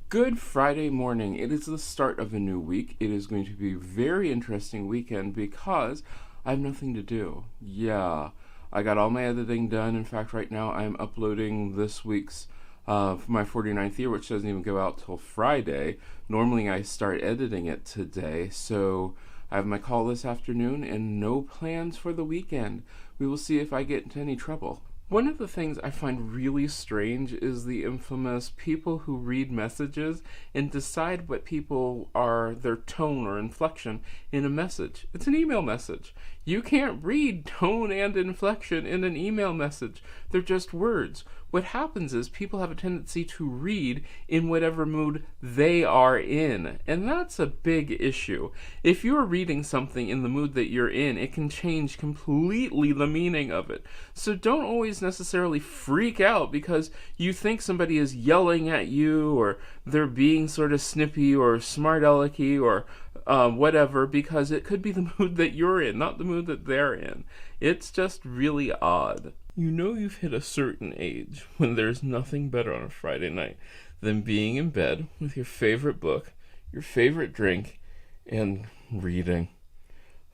Good Friday morning. It is the start of a new week. It is going to be a very interesting weekend because I have nothing to do. Yeah, I got all my editing done. In fact, right now I'm uploading this week's for my 49th year, which doesn't even go out till Friday. Normally I start editing it today, so I have my call this afternoon and no plans for the weekend. We will see if I get into any trouble. One of the things I find really strange is the infamous people who read messages and decide what people are, their tone or inflection in a message. It's an email message. You can't read tone and inflection in an email message. They're just words. What happens is people have a tendency to read in whatever mood they are in, and that's a big issue. If you're reading something in the mood that you're in, it can change completely the meaning of it. So don't always necessarily freak out because you think somebody is yelling at you or they're being sort of snippy or smart-alecky or whatever, because it could be the mood that you're in, not the mood that they're in. It's just really odd. You know you've hit a certain age when there's nothing better on a Friday night than being in bed with your favorite book, your favorite drink, and reading.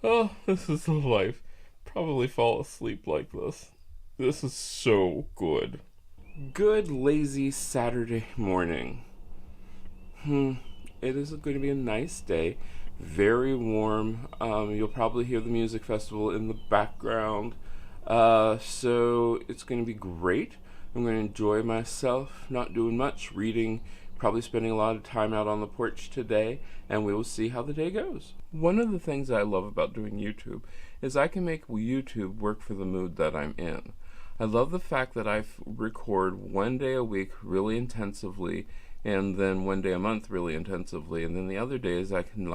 Oh, this is the life. Probably fall asleep like this. This is so good. Good lazy Saturday morning. It is going to be a nice day. Very warm. You'll probably hear the music festival in the background. So it's going to be great. I'm going to enjoy myself, not doing much, reading, probably spending a lot of time out on the porch today, and we will see how the day goes. One of the things I love about doing YouTube is I can make YouTube work for the mood that I'm in. I love the fact that I record one day a week really intensively, and then one day a month really intensively, and then the other days I can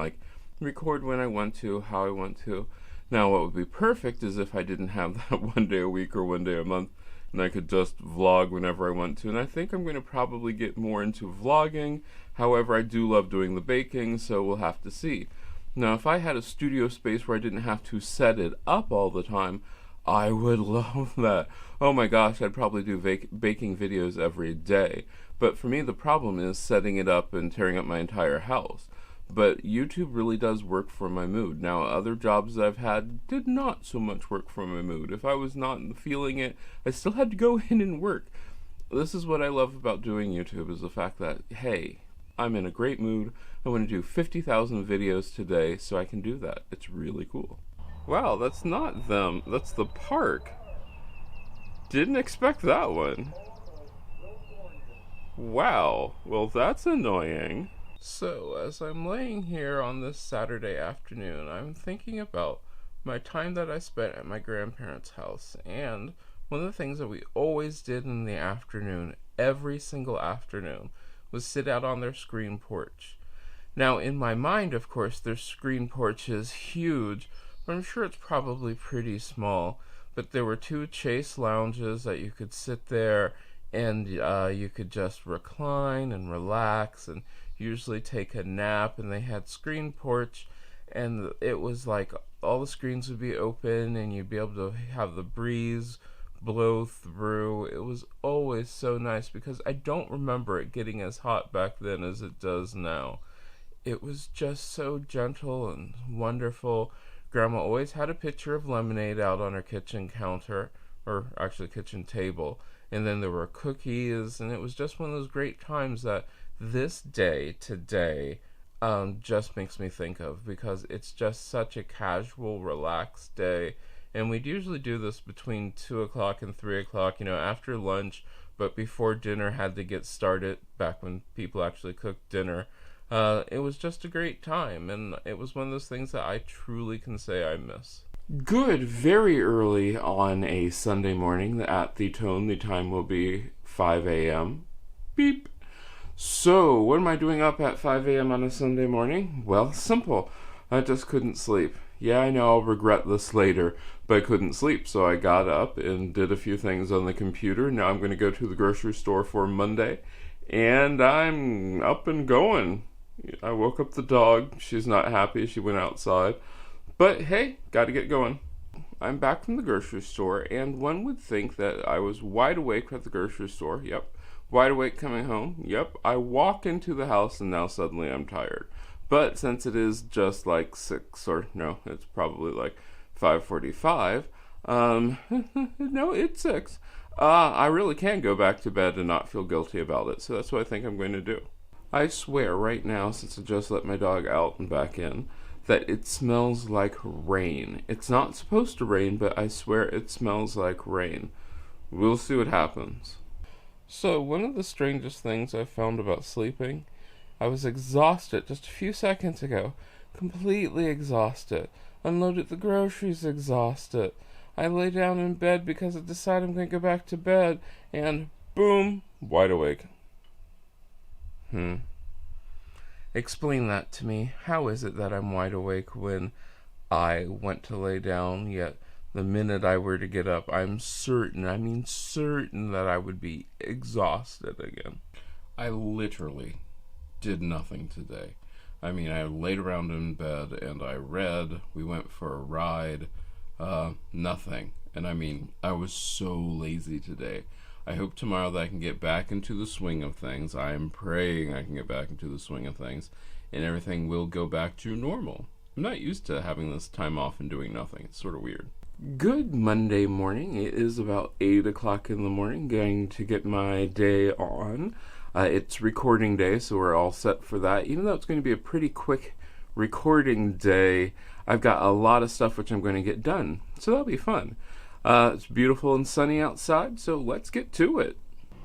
record when I want to, how I want to. Now, what would be perfect is if I didn't have that one day a week or one day a month, and I could just vlog whenever I want to. And I think I'm going to probably get more into vlogging. However, I do love doing the baking, so we'll have to see. Now, if I had a studio space where I didn't have to set it up all the time, I would love that. Oh my gosh, I'd probably do baking videos every day. But for me, the problem is setting it up and tearing up my entire house. But YouTube really does work for my mood. Now, other jobs that I've had did not so much work for my mood. If I was not feeling it, I still had to go in and work. This is what I love about doing YouTube, is the fact that, hey, I'm in a great mood. I want to do 50,000 videos today, so I can do that. It's really cool. Wow, that's not them. That's the park. Didn't expect that one. Wow, well, that's annoying. So, as I'm laying here on this Saturday afternoon, I'm thinking about my time that I spent at my grandparents' house, and one of the things that we always did in the afternoon, every single afternoon, was sit out on their screen porch. Now, in my mind, of course, their screen porch is huge, but I'm sure it's probably pretty small. But there were two chase lounges that you could sit there, and you could just recline and relax and usually take a nap, and they had screen porch, and it was like all the screens would be open and you'd be able to have the breeze blow through. It was always so nice because I don't remember it getting as hot back then as it does now. It was just so gentle and wonderful. Grandma always had a pitcher of lemonade out on her kitchen counter, or actually kitchen table, and then there were cookies, and it was just one of those great times that this day today just makes me think of, because it's just such a casual, relaxed day. And we'd usually do this between 2 o'clock and 3 o'clock, after lunch, but before dinner had to get started, back when people actually cooked dinner. It was just a great time, and it was one of those things that I truly can say I miss. Good, very early on a Sunday morning at the tone. The time will be 5 a.m. Beep. So, what am I doing up at 5 a.m. on a Sunday morning? Well, simple. I just couldn't sleep. Yeah, I know I'll regret this later, but I couldn't sleep, so I got up and did a few things on the computer. Now I'm going to go to the grocery store for Monday, and I'm up and going. I woke up the dog. She's not happy. She went outside. But hey, got to get going. I'm back from the grocery store, and one would think that I was wide awake at the grocery store. Yep. Wide awake coming home. Yep. I walk into the house, and now suddenly I'm tired. But since it is just like 6, or no, it's probably like 5:45. No, it's 6. I really can go back to bed and not feel guilty about it. So that's what I think I'm going to do. I swear right now, since I just let my dog out and back in, that it smells like rain. It's not supposed to rain, but I swear it smells like rain. We'll see what happens. So, one of the strangest things I found about sleeping, I was exhausted just a few seconds ago. Completely exhausted. Unloaded the groceries exhausted. I lay down in bed because I decided I'm going to go back to bed, and boom, wide awake. Explain that to me. How is it that I'm wide awake when I went to lay down, yet the minute I were to get up, I'm certain that I would be exhausted again? I literally did nothing today. I laid around in bed and I read, we went for a ride, nothing. And I was so lazy today. I hope tomorrow that I can get back into the swing of things. I am praying I can get back into the swing of things, and everything will go back to normal. I'm not used to having this time off and doing nothing. It's sort of weird. Good Monday morning. It is about 8 o'clock in the morning, going to get my day on. It's recording day, so we're all set for that. Even though it's going to be a pretty quick recording day, I've got a lot of stuff which I'm going to get done, so that'll be fun. It's beautiful and sunny outside, so let's get to it.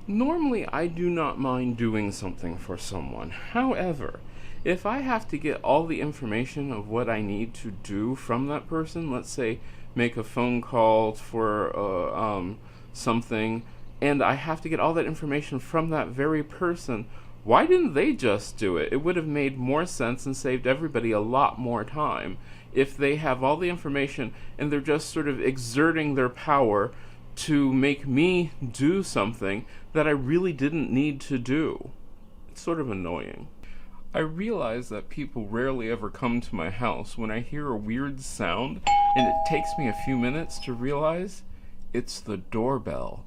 Normally, I do not mind doing something for someone. However, if I have to get all the information of what I need to do from that person, let's say make a phone call for something, and I have to get all that information from that very person, why didn't they just do it? It would have made more sense and saved everybody a lot more time if they have all the information and they're just sort of exerting their power to make me do something that I really didn't need to do. It's sort of annoying. I realize that people rarely ever come to my house when I hear a weird sound, and it takes me a few minutes to realize it's the doorbell.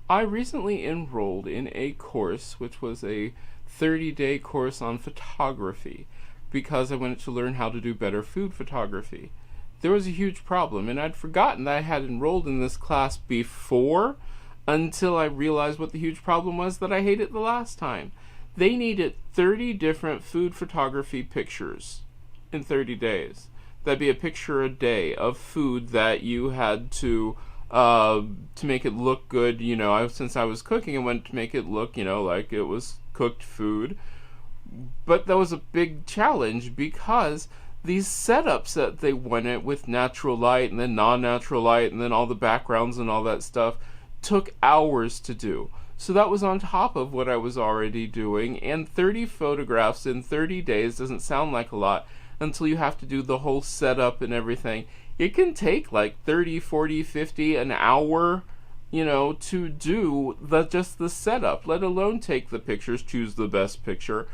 I recently enrolled in a course which was a 30-day course on photography because I wanted to learn how to do better food photography. There was a huge problem, and I'd forgotten that I had enrolled in this class before until I realized what the huge problem was that I hated the last time. They needed 30 different food photography pictures in 30 days. That'd be a picture a day of food that you had to make it look good. Since I was cooking, I wanted to make it look, like it was cooked food. But that was a big challenge because these setups that they wanted with natural light and then non-natural light and then all the backgrounds and all that stuff took hours to do. So that was on top of what I was already doing, and 30 photographs in 30 days doesn't sound like a lot until you have to do the whole setup and everything. It can take like 30, 40, 50, an hour, to do just the setup, let alone take the pictures, choose the best picture.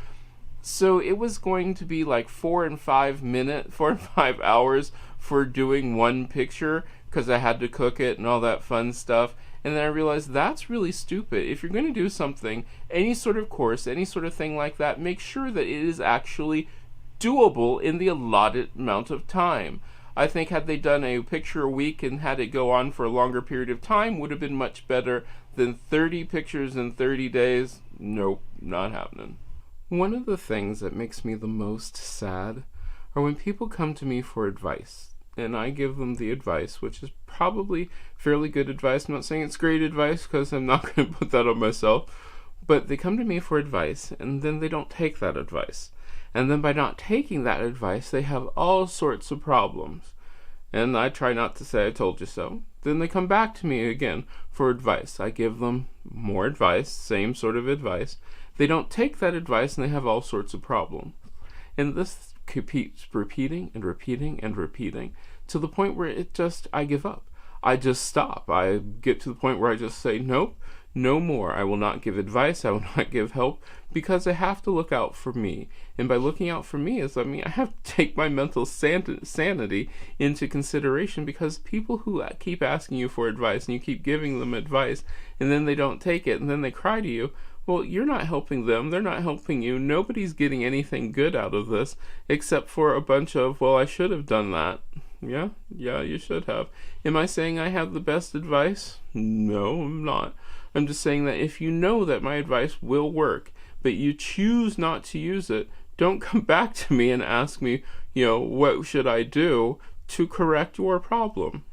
So it was going to be like 4 and 5 hours for doing one picture because I had to cook it and all that fun stuff. And then I realized that's really stupid. If you're going to do something, any sort of course, any sort of thing like that, make sure that it is actually doable in the allotted amount of time. I think had they done a picture a week and had it go on for a longer period of time would have been much better than 30 pictures in 30 days. Nope, not happening. One of the things that makes me the most sad are when people come to me for advice, and I give them the advice, which is probably fairly good advice. I'm not saying it's great advice because I'm not going to put that on myself, but they come to me for advice, and then they don't take that advice. And then by not taking that advice, they have all sorts of problems. And I try not to say I told you so. Then they come back to me again for advice. I give them more advice, same sort of advice. They don't take that advice and they have all sorts of problems. And this keeps repeating and repeating and repeating to the point where I give up. I just stop. I get to the point where I just say, nope, No more. I will not give advice. I will not give help, because I have to look out for me. And by looking out for me is, I have to take my mental sanity into consideration, because people who keep asking you for advice and you keep giving them advice and then they don't take it and then they cry to you, well, you're not helping them. They're not helping you. Nobody's getting anything good out of this except for a bunch of, well, I should have done that. Yeah, you should have. Am I saying I have the best advice? No, I'm not. I'm just saying that if you know that my advice will work, but you choose not to use it, don't come back to me and ask me, what should I do to correct your problem?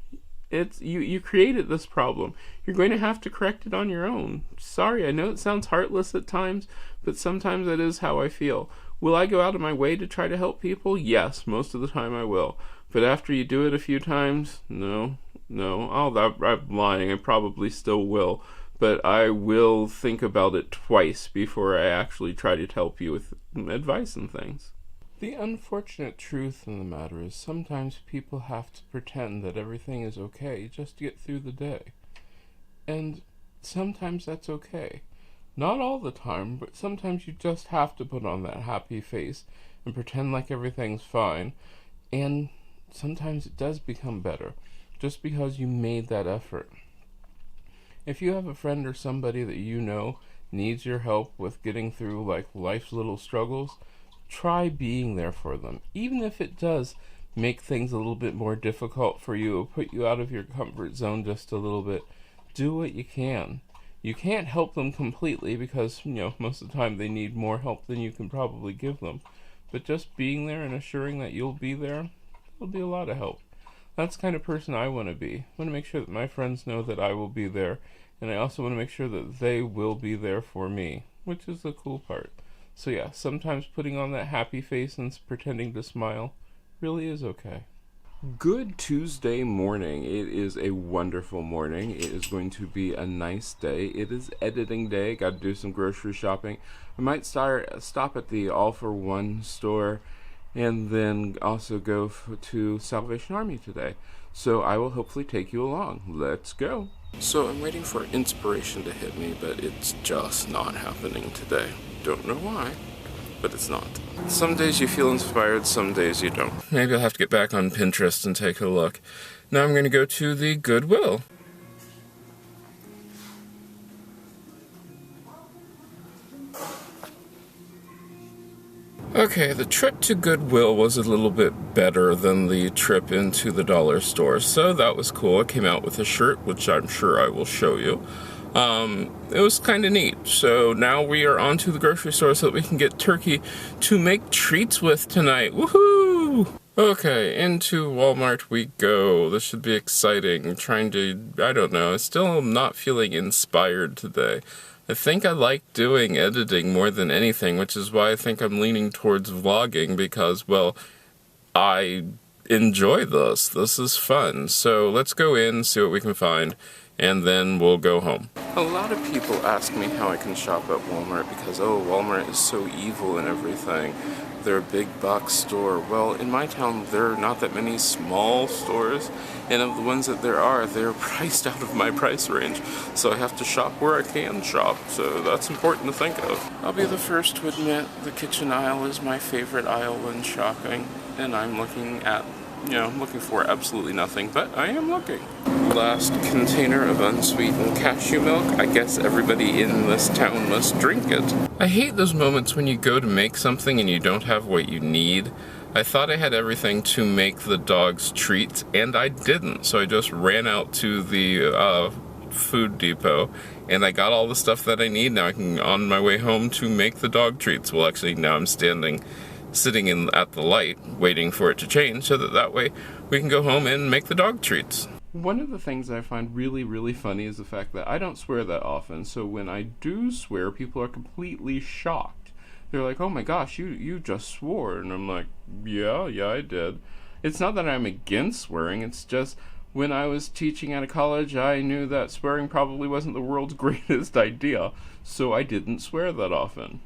It's you created this problem. You're going to have to correct it on your own. Sorry, I know it sounds heartless at times, but sometimes that is how I feel. Will I go out of my way to try to help people? Yes, most of the time I will. But after you do it a few times, no. I'm lying. I probably still will. But I will think about it twice before I actually try to help you with advice and things. The unfortunate truth in the matter is sometimes people have to pretend that everything is okay just to get through the day. And sometimes that's okay. Not all the time, but sometimes you just have to put on that happy face and pretend like everything's fine. And sometimes it does become better, just because you made that effort. If you have a friend or somebody that you know needs your help with getting through life's little struggles, try being there for them. Even if it does make things a little bit more difficult for you, or put you out of your comfort zone just a little bit, do what you can. You can't help them completely because, most of the time they need more help than you can probably give them. But just being there and assuring that you'll be there will be a lot of help. That's the kind of person I want to be. I want to make sure that my friends know that I will be there, and I also want to make sure that they will be there for me, which is the cool part. So yeah, sometimes putting on that happy face and pretending to smile really is okay. Good Tuesday morning. It is a wonderful morning. It is going to be a nice day. It is editing day. Got to do some grocery shopping. I might stop at the All for One store and then also go to Salvation Army today. So I will hopefully take you along. Let's go. So I'm waiting for inspiration to hit me, but it's just not happening today. Don't know why, but it's not. Some days you feel inspired, some days you don't. Maybe I'll have to get back on Pinterest and take a look. Now I'm going to go to the Goodwill. Okay, the trip to Goodwill was a little bit better than the trip into the dollar store, so that was cool. I came out with a shirt, which I'm sure I will show you. It was kind of neat. So now we are on to the grocery store so that we can get turkey to make treats with tonight. Woohoo! Okay, into Walmart we go. This should be exciting. I'm trying to, I don't know, I'm still not feeling inspired today. I think I like doing editing more than anything, which is why I think I'm leaning towards vlogging because, well, I enjoy this. This is fun. So let's go in, see what we can find, and then we'll go home. A lot of people ask me how I can shop at Walmart because, Walmart is so evil and everything. They're a big box store. Well, in my town, there are not that many small stores, and of the ones that there are, they're priced out of my price range. So I have to shop where I can shop, so that's important to think of. I'll be the first to admit the kitchen aisle is my favorite aisle when shopping, and I'm looking for absolutely nothing, but I am looking. Last container of unsweetened cashew milk. I guess everybody in this town must drink it. I hate those moments when you go to make something and you don't have what you need. I thought I had everything to make the dog's treats, and I didn't, so I just ran out to the food depot, and I got all the stuff that I need. Now I can, on my way home, to make the dog treats. Well, actually, now I'm sitting at the light, waiting for it to change, so that way we can go home and make the dog treats. One of the things I find really, really funny is the fact that I don't swear that often, so when I do swear, people are completely shocked. They're like, oh my gosh, you just swore, and I'm like, yeah, I did. It's not that I'm against swearing, it's just when I was teaching at a college, I knew that swearing probably wasn't the world's greatest idea, so I didn't swear that often.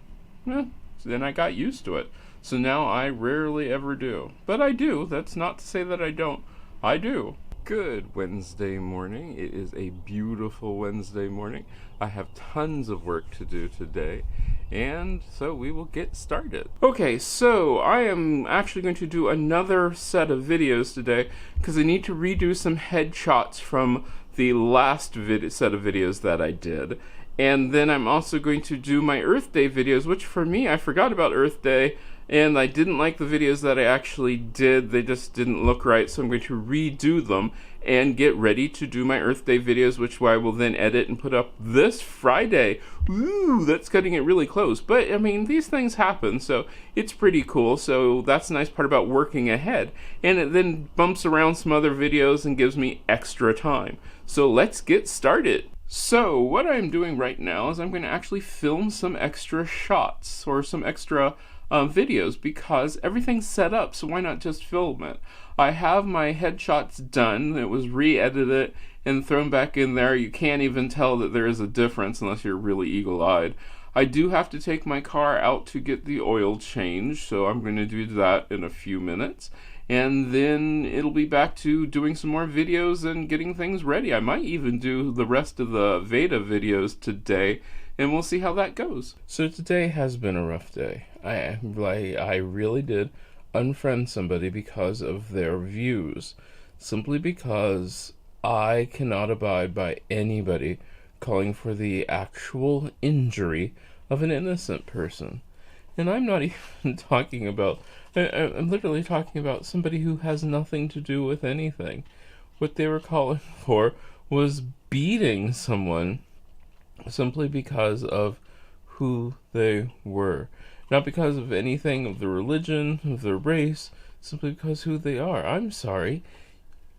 So then I got used to it. So now I rarely ever do. But I do. That's not to say that I don't. I do. Good Wednesday morning. It is a beautiful Wednesday morning. I have tons of work to do today, and so we will get started. Okay, so I am actually going to do another set of videos today because I need to redo some headshots from the last set of videos that I did. And then I'm also going to do my Earth Day videos, which for me, I forgot about Earth Day, and I didn't like the videos that I actually did. They just didn't look right, so I'm going to redo them and get ready to do my Earth Day videos, which I will then edit and put up this Friday. Ooh, that's cutting it really close. But, I mean, these things happen, so it's pretty cool. So that's the nice part about working ahead. And it then bumps around some other videos and gives me extra time. So let's get started. So what I'm doing right now is I'm going to actually film some extra shots or some extra videos because everything's set up, so why not just film it? I have my headshots done. It was re-edited and thrown back in there. You can't even tell that there is a difference unless you're really eagle-eyed. I do have to take my car out to get the oil changed, so I'm going to do that in a few minutes. And then it'll be back to doing some more videos and getting things ready. I might even do the rest of the Veda videos today, and we'll see how that goes. So today has been a rough day. I really did unfriend somebody because of their views. Simply because I cannot abide by anybody calling for the actual injury of an innocent person. And I'm not even talking about, I'm literally talking about somebody who has nothing to do with anything. What they were calling for was beating someone simply because of who they were. Not because of anything of their religion, of their race, simply because who they are. I'm sorry.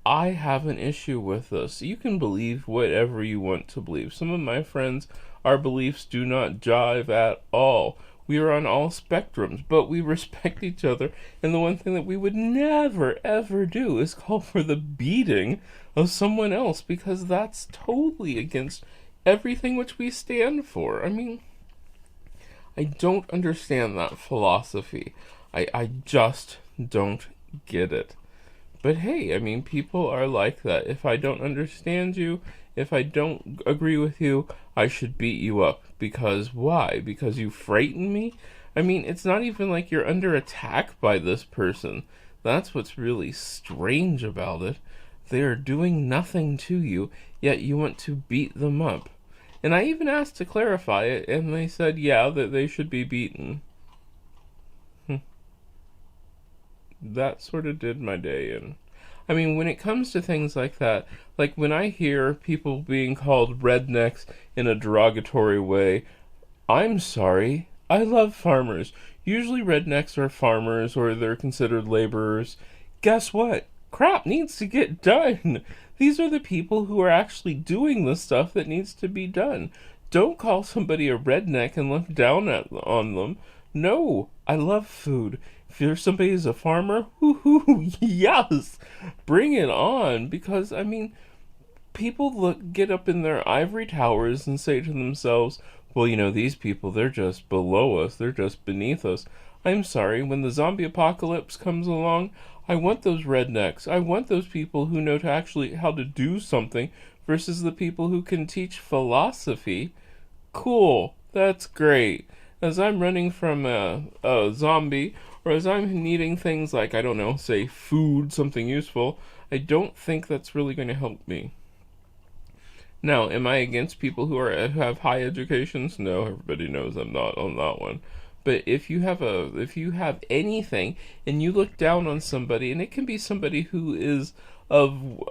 I have an issue with this. You can believe whatever you want to believe. Some of my friends, our beliefs do not jive at all. We are on all spectrums, but we respect each other. And the one thing that we would never, ever do is call for the beating of someone else, because that's totally against everything which we stand for. I mean, I don't understand that philosophy. I just don't get it. But hey, I mean, people are like that. If I don't understand you, if I don't agree with you, I should beat you up. Because why? Because you frighten me? I mean, it's not even like you're under attack by this person. That's what's really strange about it. They are doing nothing to you, yet you want to beat them up. And I even asked to clarify it, and they said, yeah, that they should be beaten. That sort of did my day in. I mean, when it comes to things like that, like when I hear people being called rednecks in a derogatory way, I'm sorry, I love farmers. Usually rednecks are farmers or they're considered laborers. Guess what? Crap needs to get done. These are the people who are actually doing the stuff that needs to be done. Don't call somebody a redneck and look down on them. No, I love food. If there's somebody who's a farmer, whoo-hoo, yes, bring it on. Because, I mean, people get up in their ivory towers and say to themselves, well, you know, these people, they're just below us, they're just beneath us. I'm sorry, when the zombie apocalypse comes along, I want those rednecks. I want those people who know how to do something versus the people who can teach philosophy. Cool, that's great. As I'm running from a zombie, or as I'm needing things like, I don't know, say food, something useful, I don't think that's really going to help me. Now, am I against people who have high educations? No, everybody knows I'm not on that one. But if you have anything and you look down on somebody, and it can be somebody who is of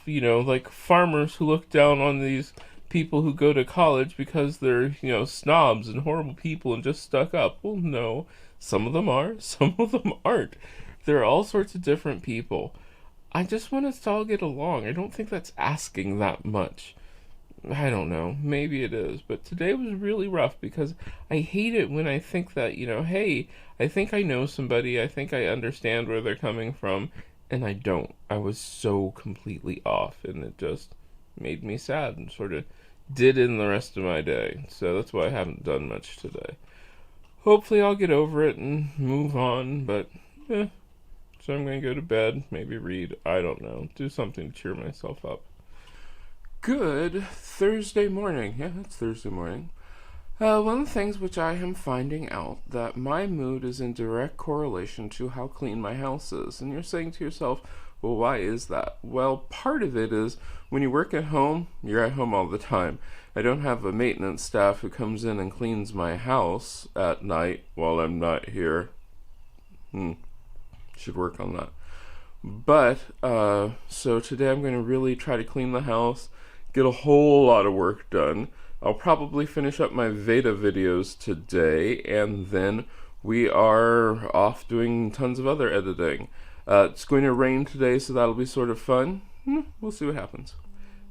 like farmers who look down on these people who go to college because they're, snobs and horrible people and just stuck up. Well, no. Some of them are, some of them aren't. There are all sorts of different people. I just want us to all get along. I don't think that's asking that much. I don't know. Maybe it is. But today was really rough because I hate it when I think that, hey, I think I know somebody. I think I understand where they're coming from. And I don't. I was so completely off. And it just made me sad and sort of did in the rest of my day. So that's why I haven't done much today. Hopefully I'll get over it and move on. But, So I'm going to go to bed, maybe read, I don't know, do something to cheer myself up. Good Thursday morning. Yeah, it's Thursday morning. One of the things which I am finding out that my mood is in direct correlation to how clean my house is. And you're saying to yourself, well, why is that? Well, part of it is when you work at home, you're at home all the time. I don't have a maintenance staff who comes in and cleans my house at night while I'm not here. Should work on that. But, so today I'm going to really try to clean the house, get a whole lot of work done. I'll probably finish up my Veda videos today, and then we are off doing tons of other editing. It's going to rain today, so that'll be sort of fun. We'll see what happens.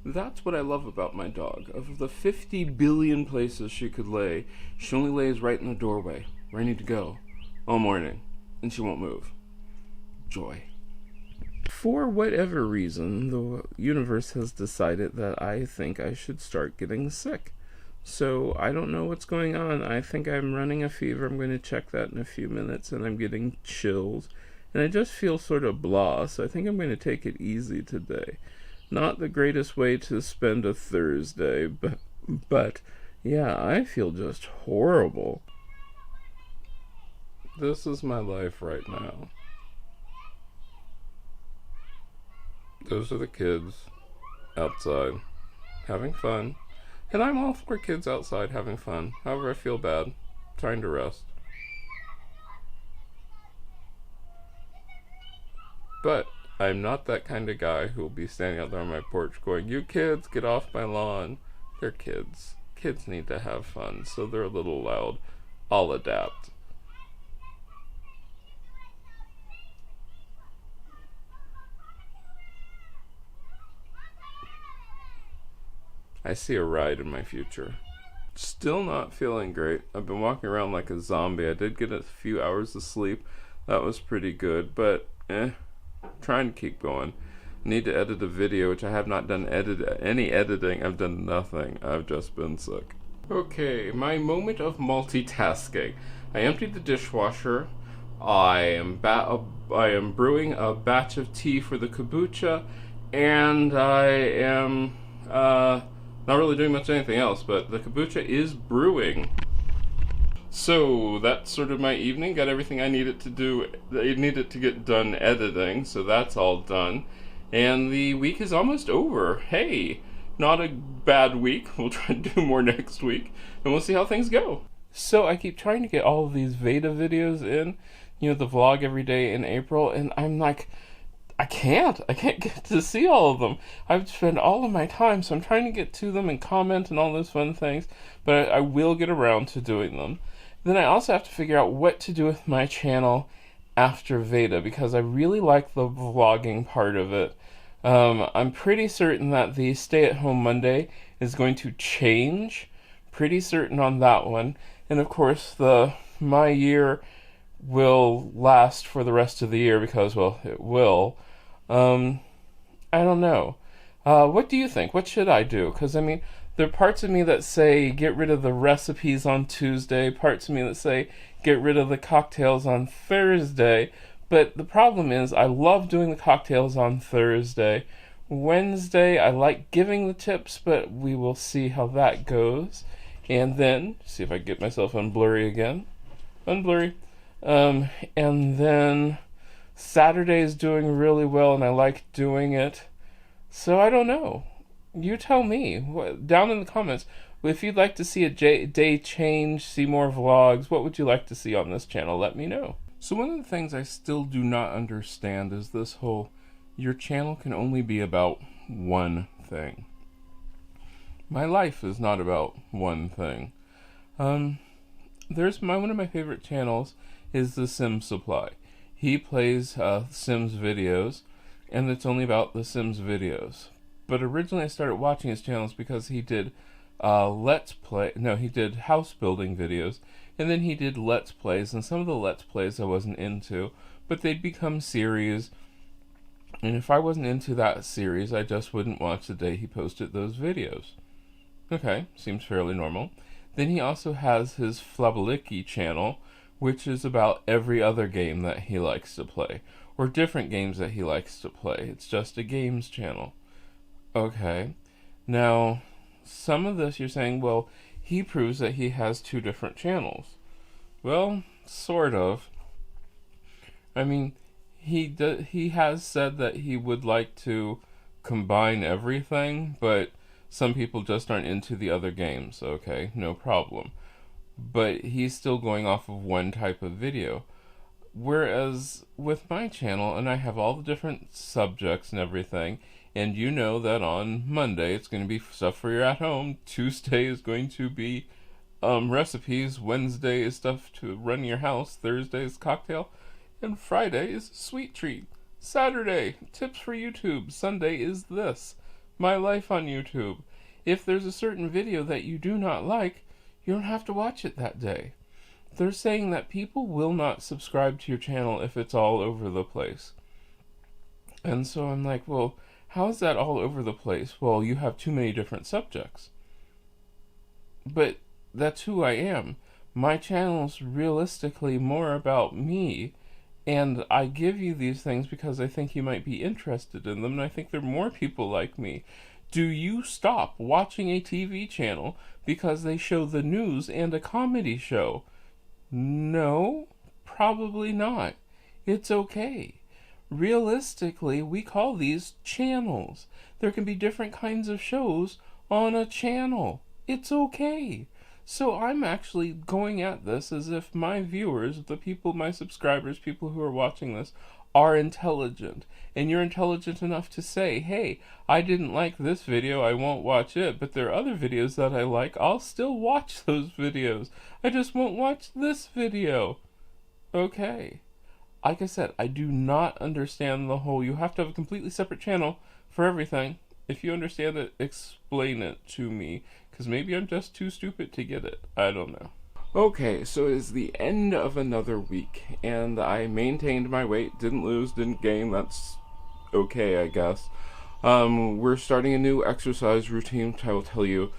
That's what I love about my dog. Of the 50 billion places she could lay, she only lays right in the doorway, where I need to go, all morning, and she won't move. Joy. For whatever reason, the universe has decided that I think I should start getting sick. So I don't know what's going on. I think I'm running a fever. I'm going to check that in a few minutes, and I'm getting chills. And I just feel sort of blah, so I think I'm going to take it easy today. Not the greatest way to spend a Thursday, but yeah, I feel just horrible. This is my life right now. Those are the kids outside having fun. And I'm all for kids outside having fun. However, I feel bad. Trying to rest. But I'm not that kind of guy who will be standing out there on my porch going, "You kids, get off my lawn." They're kids. Kids need to have fun, so they're a little loud. I'll adapt. I see a ride in my future. Still not feeling great. I've been walking around like a zombie. I did get a few hours of sleep. That was pretty good, but trying to keep going. Need to edit a video, which I have not done any editing. I've done nothing. I've just been sick. Okay, my moment of multitasking. I emptied the dishwasher. I am brewing a batch of tea for the kombucha, and I am not really doing much anything else, but the kombucha is brewing. So that's sort of my evening. Got everything I needed to do. I needed to get done editing, so that's all done. And the week is almost over. Hey, not a bad week. We'll try to do more next week, and we'll see how things go. So I keep trying to get all of these Veda videos in, the vlog every day in April, and I'm like, I can't get to see all of them. I've spent all of my time, so I'm trying to get to them and comment and all those fun things, but I will get around to doing them. Then I also have to figure out what to do with my channel after Veda, because I really like the vlogging part of it. I'm pretty certain that the Stay-at-Home Monday is going to change. Pretty certain on that one. And of course, my year will last for the rest of the year because, well, it will. I don't know. What do you think? What should I do? Because, there are parts of me that say get rid of the recipes on Tuesday, parts of me that say get rid of the cocktails on Thursday, but the problem is I love doing the cocktails on Thursday. Wednesday, I like giving the tips, but we will see how that goes. And then, see if I can get myself unblurry again. Unblurry. And then Saturday is doing really well, and I like doing it. So I don't know. You tell me down in the comments if you'd like to see a day change, see more vlogs. What would you like to see on this channel? Let me know. So one of the things I still do not understand is this whole your channel can only be about one thing. My life is not about one thing. One of my favorite channels is the Sims Supply. He plays Sims videos, and it's only about the Sims videos. But originally I started watching his channels because he did he did house building videos, and then he did Let's Plays, and some of the Let's Plays I wasn't into, but they'd become series, and if I wasn't into that series, I just wouldn't watch the day he posted those videos. Okay, seems fairly normal. Then he also has his Flabaliki channel, which is about every other game that he likes to play. or different games that he likes to play. It's just a games channel. Okay. Now, some of this you're saying, well, he proves that he has two different channels. Well, sort of. I mean, he has said that he would like to combine everything, but some people just aren't into the other games. Okay, no problem. But he's still going off of one type of video. Whereas with my channel, and I have all the different subjects and everything, and you know that on Monday it's going to be stuff for your at home, Tuesday is going to be recipes, Wednesday is stuff to run your house, Thursday is cocktail, and Friday is sweet treat. Saturday, tips for YouTube. Sunday is this, my life on YouTube. If there's a certain video that you do not like, you don't have to watch it that day. They're saying that people will not subscribe to your channel if it's all over the place. And so I'm like, well, how is that all over the place? Well, you have too many different subjects. But that's who I am. My channel's realistically more about me, and I give you these things because I think you might be interested in them, and I think there are more people like me. Do you stop watching a TV channel because they show the news and a comedy show? No, probably not. It's okay. Realistically, we call these channels. There can be different kinds of shows on a channel. It's okay. So I'm actually going at this as if my viewers, the people, my subscribers, people who are watching this, are intelligent. And you're intelligent enough to say, hey, I didn't like this video, I won't watch it, but there are other videos that I like, I'll still watch those videos. I just won't watch this video. Okay. Like I said, I do not understand the whole, you have to have a completely separate channel for everything. If you understand it, explain it to me, because maybe I'm just too stupid to get it. I don't know. Okay, so it's the end of another week, and I maintained my weight, didn't lose, didn't gain, that's okay, I guess. We're starting a new exercise routine, which I will tell you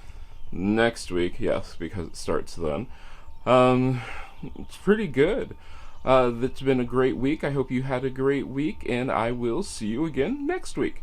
next week, yes, because it starts then. It's pretty good. It's been a great week, I hope you had a great week, and I will see you again next week.